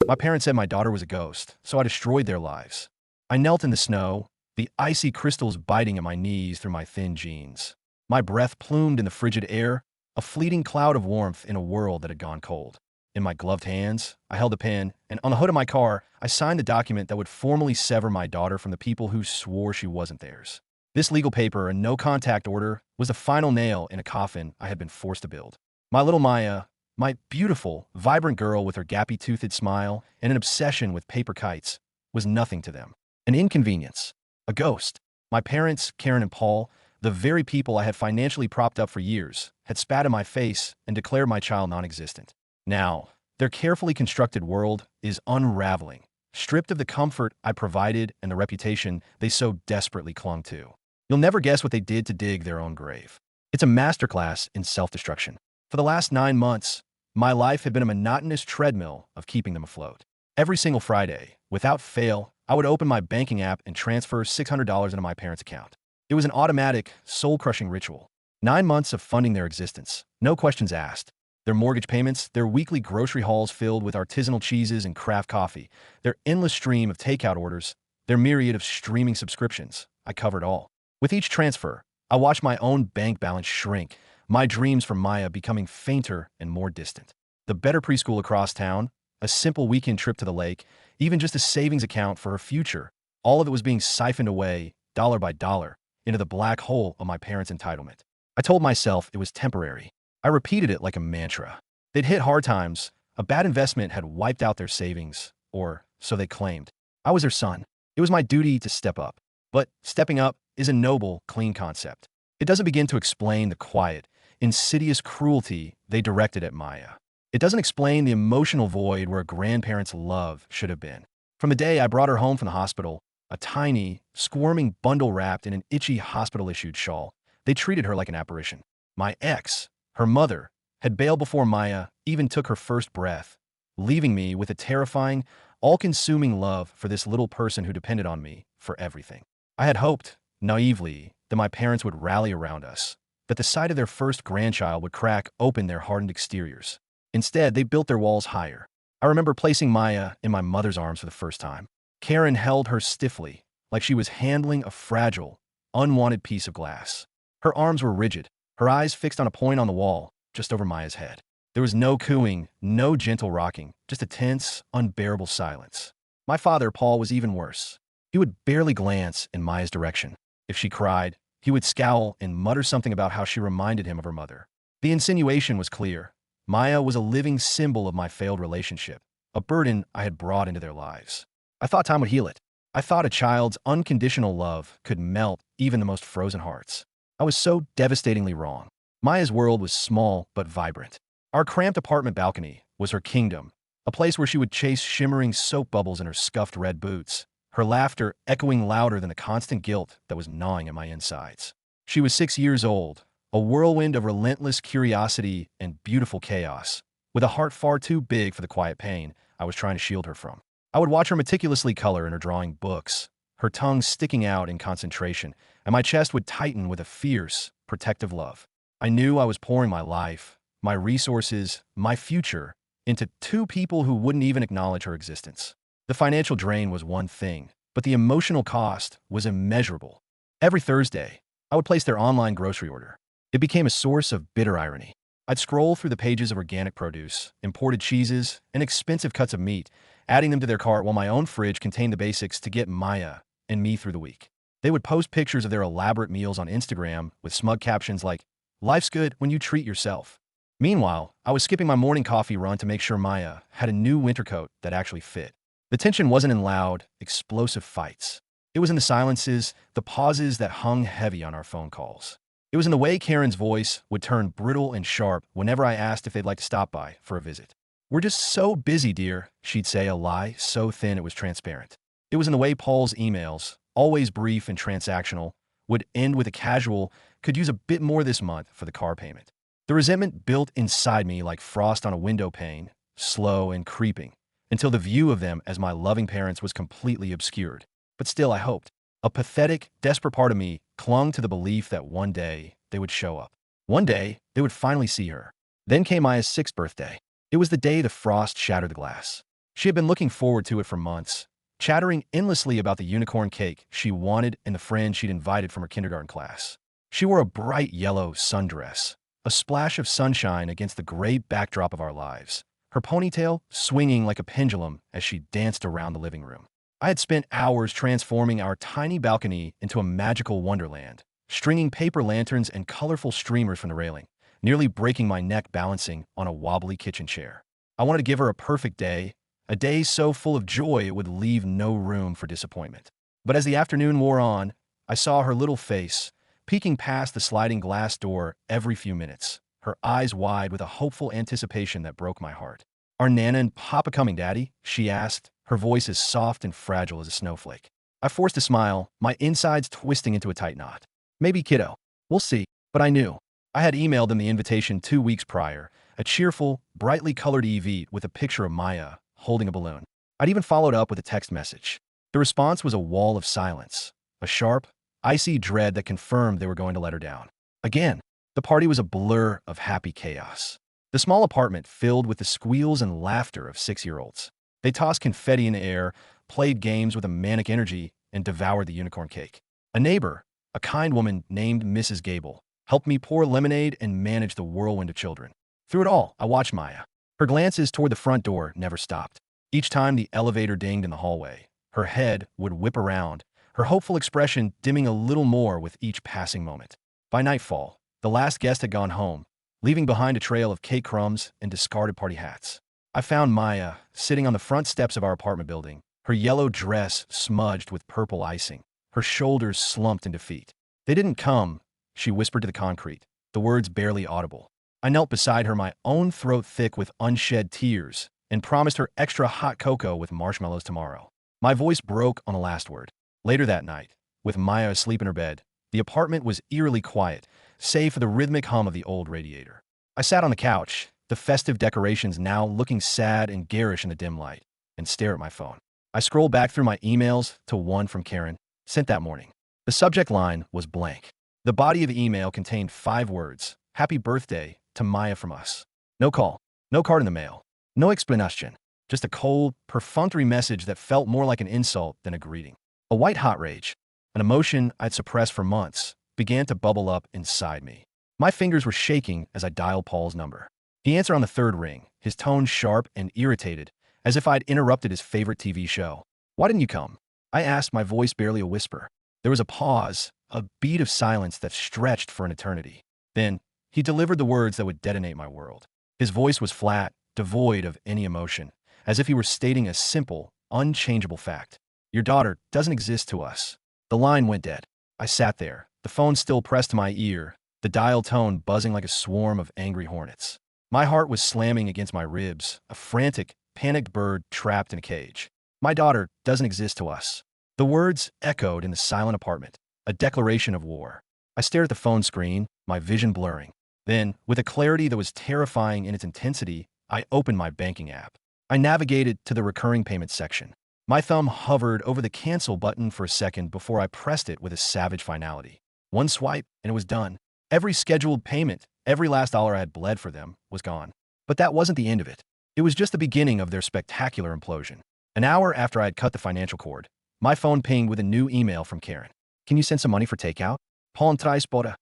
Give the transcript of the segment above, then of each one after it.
My parents said my daughter was a ghost, so I destroyed their lives. I knelt in the snow, the icy crystals biting at my knees through my thin jeans. My breath plumed in the frigid air, a fleeting cloud of warmth in a world that had gone cold. In my gloved hands, I held a pen, and on the hood of my car, I signed the document that would formally sever my daughter from the people who swore she wasn't theirs. This legal paper, a no-contact order, was the final nail in a coffin I had been forced to build. My little Maya, my beautiful, vibrant girl with her gappy-toothed smile and an obsession with paper kites, was nothing to them. An inconvenience. A ghost. My parents, Karen and Paul, the very people I had financially propped up for years, had spat in my face and declared my child non-existent. Now, their carefully constructed world is unraveling, stripped of the comfort I provided and the reputation they so desperately clung to. You'll never guess what they did to dig their own grave. It's a masterclass in self-destruction. For the last 9 months, my life had been a monotonous treadmill of keeping them afloat. Every single Friday, without fail, I would open my banking app and transfer $600 into my parents' account. It was an automatic, soul-crushing ritual. 9 months of funding their existence, no questions asked. Their mortgage payments, their weekly grocery hauls filled with artisanal cheeses and craft coffee, their endless stream of takeout orders, their myriad of streaming subscriptions. I covered all. With each transfer, I watched my own bank balance shrink, my dreams for Maya becoming fainter and more distant. The better preschool across town, a simple weekend trip to the lake, even just a savings account for her future, all of it was being siphoned away, dollar by dollar, into the black hole of my parents' entitlement. I told myself it was temporary. I repeated it like a mantra. They'd hit hard times, a bad investment had wiped out their savings, or so they claimed. I was their son. It was my duty to step up. But stepping up is a noble, clean concept. It doesn't begin to explain the quiet, insidious cruelty they directed at Maya. It doesn't explain the emotional void where a grandparent's love should have been. From the day I brought her home from the hospital, a tiny, squirming bundle wrapped in an itchy hospital-issued shawl, they treated her like an apparition. My ex, her mother, had bailed before Maya even took her first breath, leaving me with a terrifying, all-consuming love for this little person who depended on me for everything. I had hoped, naively, that my parents would rally around us, that the sight of their first grandchild would crack open their hardened exteriors. Instead, they built their walls higher. I remember placing Maya in my mother's arms for the first time. Karen held her stiffly, like she was handling a fragile, unwanted piece of glass. Her arms were rigid, her eyes fixed on a point on the wall, just over Maya's head. There was no cooing, no gentle rocking, just a tense, unbearable silence. My father, Paul, was even worse. He would barely glance in Maya's direction. If she cried, he would scowl and mutter something about how she reminded him of her mother. The insinuation was clear. Maya was a living symbol of my failed relationship, a burden I had brought into their lives. I thought time would heal it. I thought a child's unconditional love could melt even the most frozen hearts. I was so devastatingly wrong. Maya's world was small but vibrant. Our cramped apartment balcony was her kingdom, a place where she would chase shimmering soap bubbles in her scuffed red boots, her laughter echoing louder than the constant guilt that was gnawing at my insides. She was 6 years old, a whirlwind of relentless curiosity and beautiful chaos, with a heart far too big for the quiet pain I was trying to shield her from. I would watch her meticulously color in her drawing books, her tongue sticking out in concentration, and my chest would tighten with a fierce, protective love. I knew I was pouring my life, my resources, my future, into 2 people who wouldn't even acknowledge her existence. The financial drain was one thing, but the emotional cost was immeasurable. Every Thursday, I would place their online grocery order. It became a source of bitter irony. I'd scroll through the pages of organic produce, imported cheeses, and expensive cuts of meat, adding them to their cart while my own fridge contained the basics to get Maya and me through the week. They would post pictures of their elaborate meals on Instagram with smug captions like, "Life's good when you treat yourself." Meanwhile, I was skipping my morning coffee run to make sure Maya had a new winter coat that actually fit. The tension wasn't in loud, explosive fights. It was in the silences, the pauses that hung heavy on our phone calls. It was in the way Karen's voice would turn brittle and sharp whenever I asked if they'd like to stop by for a visit. "We're just so busy, dear," she'd say, a lie so thin it was transparent. It was in the way Paul's emails, always brief and transactional, would end with a casual, "Could use a bit more this month for the car payment." The resentment built inside me like frost on a window pane, slow and creeping, until the view of them as my loving parents was completely obscured. But still I hoped. A pathetic, desperate part of me clung to the belief that one day they would show up. One day, they would finally see her. Then came Maya's 6th birthday. It was the day the frost shattered the glass. She had been looking forward to it for months, chattering endlessly about the unicorn cake she wanted and the friend she'd invited from her kindergarten class. She wore a bright yellow sundress, a splash of sunshine against the gray backdrop of our lives, her ponytail swinging like a pendulum as she danced around the living room. I had spent hours transforming our tiny balcony into a magical wonderland, stringing paper lanterns and colorful streamers from the railing, nearly breaking my neck balancing on a wobbly kitchen chair. I wanted to give her a perfect day, a day so full of joy it would leave no room for disappointment. But as the afternoon wore on, I saw her little face, peeking past the sliding glass door every few minutes, her eyes wide with a hopeful anticipation that broke my heart. "Are Nana and Papa coming, Daddy?" she asked, her voice as soft and fragile as a snowflake. I forced a smile, my insides twisting into a tight knot. "Maybe, kiddo. We'll see." But I knew. I had emailed them the invitation 2 weeks prior, a cheerful, brightly colored EV with a picture of Maya holding a balloon. I'd even followed up with a text message. The response was a wall of silence, a sharp, icy dread that confirmed they were going to let her down. Again, the party was a blur of happy chaos. The small apartment filled with the squeals and laughter of 6-year-olds. They tossed confetti in the air, played games with a manic energy, and devoured the unicorn cake. A neighbor, a kind woman named Mrs. Gable, helped me pour lemonade and manage the whirlwind of children. Through it all, I watched Maya. Her glances toward the front door never stopped. Each time the elevator dinged in the hallway, her head would whip around, her hopeful expression dimming a little more with each passing moment. By nightfall, the last guest had gone home, leaving behind a trail of cake crumbs and discarded party hats. I found Maya sitting on the front steps of our apartment building, her yellow dress smudged with purple icing, her shoulders slumped in defeat. "They didn't come," she whispered to the concrete, the words barely audible. I knelt beside her, my own throat thick with unshed tears, and promised her extra hot cocoa with marshmallows tomorrow. My voice broke on the last word. Later that night, with Maya asleep in her bed, the apartment was eerily quiet, save for the rhythmic hum of the old radiator. I sat on the couch, the festive decorations now looking sad and garish in the dim light, and stared at my phone. I scrolled back through my emails to one from Karen, sent that morning. The subject line was blank. The body of the email contained 5 words: "Happy birthday to Maya from us." No call, no card in the mail, no explanation, just a cold, perfunctory message that felt more like an insult than a greeting. A white-hot rage, an emotion I'd suppressed for months, began to bubble up inside me. My fingers were shaking as I dialed Paul's number. He answered on the 3rd ring, his tone sharp and irritated, as if I'd interrupted his favorite TV show. "Why didn't you come?" I asked, my voice barely a whisper. There was a pause, a beat of silence that stretched for an eternity. Then, he delivered the words that would detonate my world. His voice was flat, devoid of any emotion, as if he were stating a simple, unchangeable fact. "Your daughter doesn't exist to us." The line went dead. I sat there, the phone still pressed to my ear, the dial tone buzzing like a swarm of angry hornets. My heart was slamming against my ribs, a frantic, panicked bird trapped in a cage. "My daughter doesn't exist to us." The words echoed in the silent apartment, a declaration of war. I stared at the phone screen, my vision blurring. Then, with a clarity that was terrifying in its intensity, I opened my banking app. I navigated to the recurring payments section. My thumb hovered over the cancel button for a second before I pressed it with a savage finality. One swipe, and it was done. Every scheduled payment, every last dollar I had bled for them, was gone. But that wasn't the end of it. It was just the beginning of their spectacular implosion. An hour after I had cut the financial cord, my phone pinged with a new email from Karen. "Can you send some money for takeout?" "Paul and Thrais Boda."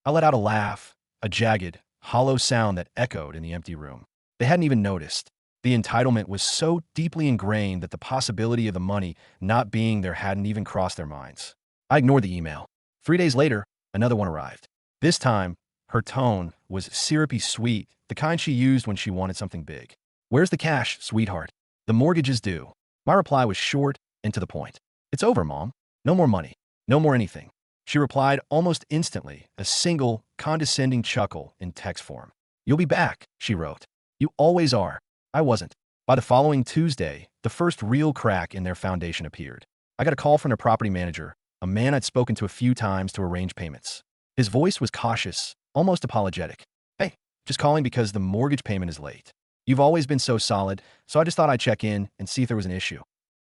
I let out a laugh, a jagged, hollow sound that echoed in the empty room. They hadn't even noticed. The entitlement was so deeply ingrained that the possibility of the money not being there hadn't even crossed their minds. I ignored the email. 3 days later, another one arrived. This time, her tone was syrupy sweet, the kind she used when she wanted something big. "Where's the cash, sweetheart? The mortgage is due." My reply was short and to the point. "It's over, Mom. No more money. No more anything." She replied almost instantly, a single, condescending chuckle in text form. "You'll be back," she wrote. "You always are." I wasn't. By the following Tuesday, the first real crack in their foundation appeared. I got a call from their property manager, a man I'd spoken to a few times to arrange payments. His voice was cautious, almost apologetic. "Hey, just calling because the mortgage payment is late. You've always been so solid, so I just thought I'd check in and see if there was an issue."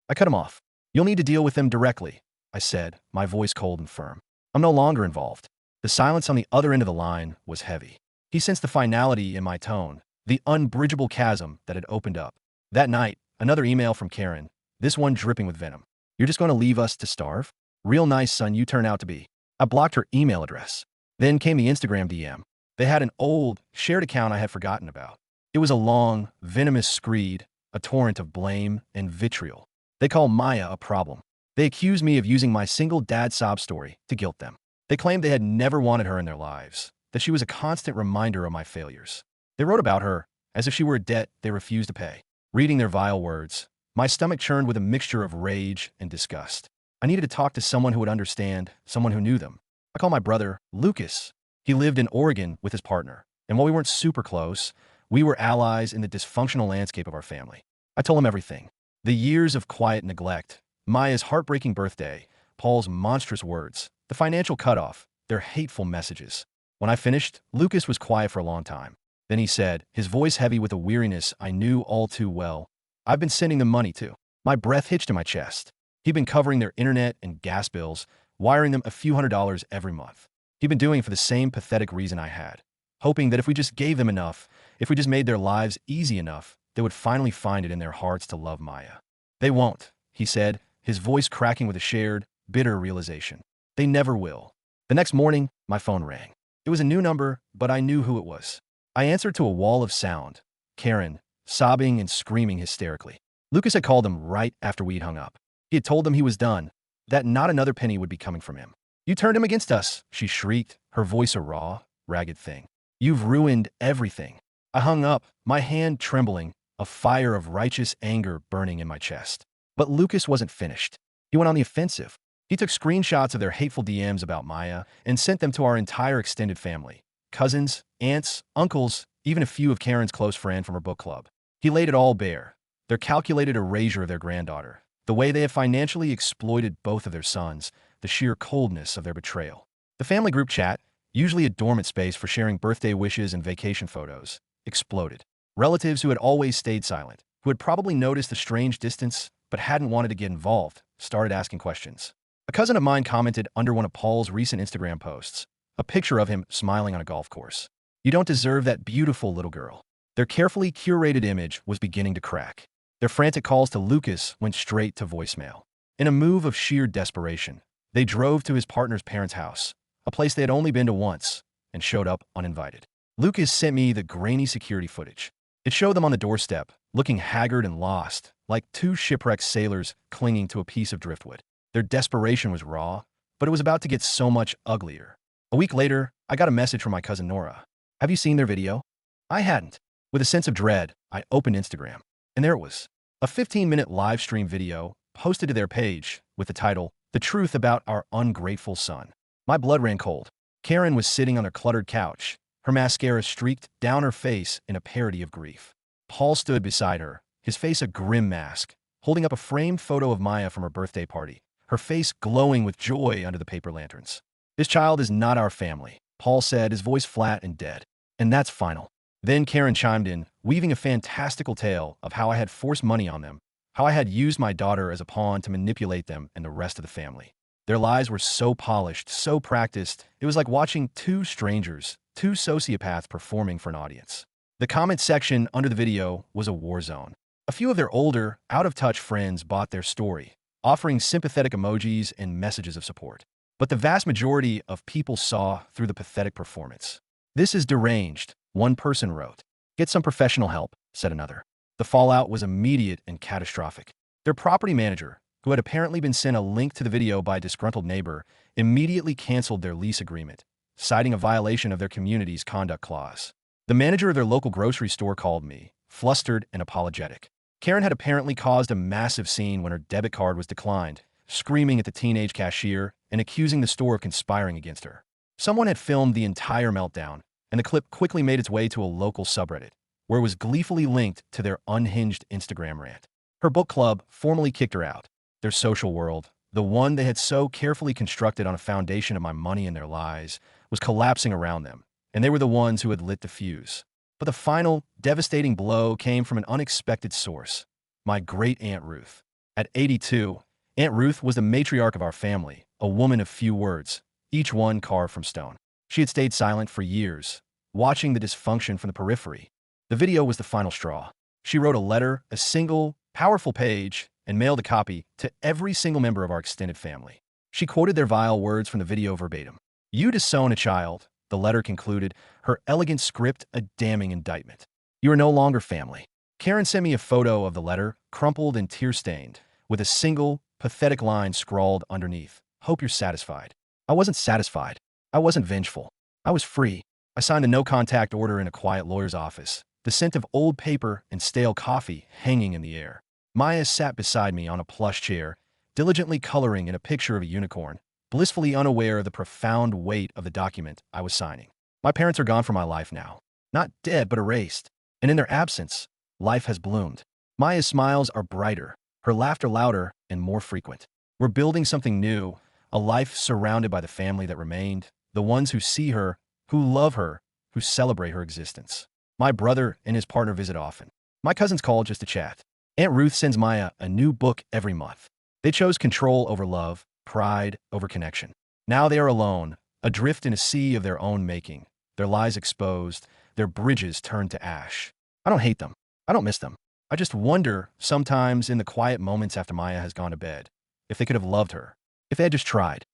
I cut him off. "You'll need to deal with them directly," I said, my voice cold and firm. "I'm no longer involved." The silence on the other end of the line was heavy. He sensed the finality in my tone, the unbridgeable chasm that had opened up. That night, Another email from Karen, this one dripping with venom. You're just going to leave us to starve? Real nice son you turn out to be. I blocked her email address. Then came the Instagram DM. They had an old, shared account I had forgotten about. It was a long, venomous screed, a torrent of blame and vitriol. They call Maya a problem. They accused me of using my single dad sob story to guilt them. They claimed they had never wanted her in their lives, that she was a constant reminder of my failures. They wrote about her as if she were a debt they refused to pay. Reading their vile words, my stomach churned with a mixture of rage and disgust. I needed to talk to someone who would understand, someone who knew them. I called my brother, Lucas. He lived in Oregon with his partner, and while we weren't super close, we were allies in the dysfunctional landscape of our family. I told him everything. The years of quiet neglect, Maya's heartbreaking birthday, Paul's monstrous words, the financial cutoff, their hateful messages. When I finished, Lucas was quiet for a long time. Then he said, his voice heavy with a weariness I knew all too well, I've been sending them money too. My breath hitched in my chest. He'd been covering their internet and gas bills, wiring them a few $100s every month. He'd been doing it for the same pathetic reason I had, hoping that if we just gave them enough, if we just made their lives easy enough, they would finally find it in their hearts to love Maya. They won't, he said, his voice cracking with a shared, bitter realization. They never will. The next morning, my phone rang. It was a new number, but I knew who it was. I answered to a wall of sound. Karen, sobbing and screaming hysterically. Lucas had called him right after we'd hung up. He had told them he was done, that not another penny would be coming from him. You turned him against us, she shrieked, her voice a raw, ragged thing. You've ruined everything. I hung up, my hand trembling, a fire of righteous anger burning in my chest. But Lucas wasn't finished. He went on the offensive. He took screenshots of their hateful DMs about Maya and sent them to our entire extended family. Cousins, aunts, uncles, even a few of Karen's close friends from her book club. He laid it all bare. Their calculated erasure of their granddaughter. The way they had financially exploited both of their sons. The sheer coldness of their betrayal. The family group chat, usually a dormant space for sharing birthday wishes and vacation photos, exploded. Relatives who had always stayed silent, who had probably noticed the strange distance but hadn't wanted to get involved, started asking questions. A cousin of mine commented under one of Paul's recent Instagram posts, a picture of him smiling on a golf course. You don't deserve that beautiful little girl. Their carefully curated image was beginning to crack. Their frantic calls to Lucas went straight to voicemail. In a move of sheer desperation, they drove to his partner's parents' house, a place they had only been to once, and showed up uninvited. Lucas sent me the grainy security footage. It showed them on the doorstep, looking haggard and lost, like two shipwrecked sailors clinging to a piece of driftwood. Their desperation was raw, but it was about to get so much uglier. A week later, I got a message from my cousin Nora. Have you seen their video? I hadn't. With a sense of dread, I opened Instagram, and there it was. A 15-minute live stream video posted to their page with the title, The Truth About Our Ungrateful Son. My blood ran cold. Karen was sitting on their cluttered couch, her mascara streaked down her face in a parody of grief. Paul stood beside her, his face a grim mask, holding up a framed photo of Maya from her birthday party, her face glowing with joy under the paper lanterns. This child is not our family, Paul said, his voice flat and dead. And that's final. Then Karen chimed in, weaving a fantastical tale of how I had forced money on them, how I had used my daughter as a pawn to manipulate them and the rest of the family. Their lies were so polished, so practiced, it was like watching two strangers, two sociopaths performing for an audience. The comment section under the video was a war zone. A few of their older, out-of-touch friends bought their story, offering sympathetic emojis and messages of support. But the vast majority of people saw through the pathetic performance. This is deranged, one person wrote. Get some professional help, said another. The fallout was immediate and catastrophic. Their property manager, who had apparently been sent a link to the video by a disgruntled neighbor, immediately canceled their lease agreement, citing a violation of their community's conduct clause. The manager of their local grocery store called me, flustered and apologetic. Karen had apparently caused a massive scene when her debit card was declined, screaming at the teenage cashier and accusing the store of conspiring against her. Someone had filmed the entire meltdown, and the clip quickly made its way to a local subreddit, where it was gleefully linked to their unhinged Instagram rant. Her book club formally kicked her out. Their social world, the one they had so carefully constructed on a foundation of my money and their lies, was collapsing around them, and they were the ones who had lit the fuse. But the final, devastating blow came from an unexpected source, my great-aunt Ruth. At 82, Aunt Ruth was the matriarch of our family, a woman of few words, each one carved from stone. She had stayed silent for years, watching the dysfunction from the periphery. The video was the final straw. She wrote a letter, a single, powerful page and mailed a copy to every single member of our extended family. She quoted their vile words from the video verbatim. "You disown a child," the letter concluded, her elegant script a damning indictment. "You are no longer family." Karen sent me a photo of the letter, crumpled and tear-stained, with a single, pathetic line scrawled underneath. "Hope you're satisfied." I wasn't satisfied. I wasn't vengeful. I was free. I signed a no-contact order in a quiet lawyer's office, the scent of old paper and stale coffee hanging in the air. Maya sat beside me on a plush chair, diligently coloring in a picture of a unicorn, blissfully unaware of the profound weight of the document I was signing. My parents are gone from my life now. Not dead, but erased. And in their absence, life has bloomed. Maya's smiles are brighter, her laughter louder and more frequent. We're building something new, a life surrounded by the family that remained, the ones who see her, who love her, who celebrate her existence. My brother and his partner visit often. My cousins call just to chat. Aunt Ruth sends Maya a new book every month. They chose control over love, pride over connection. Now they are alone, adrift in a sea of their own making, their lies exposed, their bridges turned to ash. I don't hate them. I don't miss them. I just wonder, sometimes in the quiet moments after Maya has gone to bed, if they could have loved her, if they had just tried.